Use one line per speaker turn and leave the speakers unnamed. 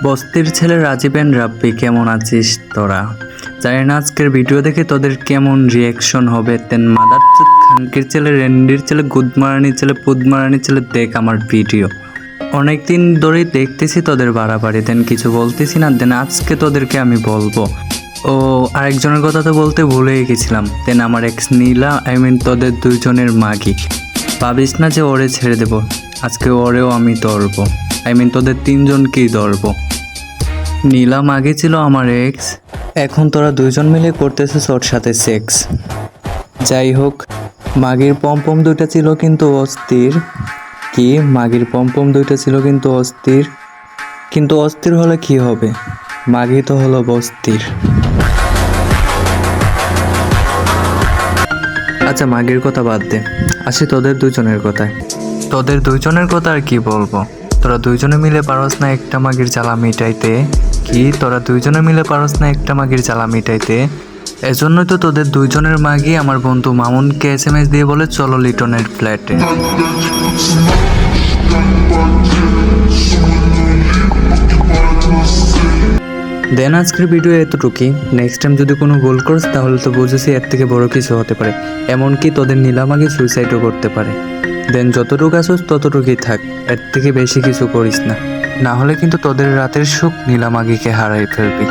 বস্তির ছেলে রাজীব এন্ড রাব্বি, কেমন আছিস তোরা? জানি না আজকের ভিডিও দেখে তোদের কেমন রিয়াকশন হবে। তেন মাদার খানকির ছেলে, রেন্ডির ছেলে, গুদমারানির ছেলে, পুদমারানির ছেলে, দেখ আমার ভিডিও। অনেক দিন ধরেই দেখতেছি তোদের বাড়াবাড়ি, দেন কিছু বলতেছি না, দেন আজকে তোদেরকে আমি বলবো। ও আরেকজনের কথা তো বলতে ভুলেই গেছিলাম, দেন আমার এক্স নীলা, তোদের দুইজনের মাগি। ভাবিস না যে ওরে ছেড়ে দেবো, আজকে ওরেও আমি ধরবো, তোদের তিনজনকেই ধরবো। নীলা মাগি ছিল আমার এক্স, এখন তোরা দুইজন মিলে করতেছিস ওর সাথে সেক্স। যাই হোক, মাগির পম্পম দুইটা ছিল কিন্তু অস্থির। কি মাগির পম্পম দুইটা ছিল কিন্তু অস্থির? কিন্তু অস্থির হলে কি হবে, মাগি তো হলো বস্তির। আচ্ছা মাগির কথা বাদ দে, আসি তোদের দুজনের কথায়। তোদের দুইজনের কথা আর কি বলবো, তোরা দুইজনে মিলে পারস না একটা মাগির জ্বালা মিটাইতে? কি তোরা দুইজনে মিলে পারস না একটা মাগির জ্বালা মিটাইতে? এজন্যই তো তোদের দুইজনের মাগি আমার বন্ধু মামুনকে SMS দিয়ে বলে চলো লিটনের ফ্ল্যাটে। দেন আজকের ভিডিও এতটুকুই। নেক্সট টাইম যদি কোনো ভুল করিস তাহলে তো বুঝেছি এর থেকে বড় কিছু হতে পারে, এমনকি তোদের নীলামাগি সুইসাইডও করতে পারে। দেন যতটুকু আসোস ততটুকুই থাক, এর থেকে বেশি কিছু করিস না, না হলে কিন্তু তোদের রাতের সুখ নীলামাগিকে হারাই ফেলবি।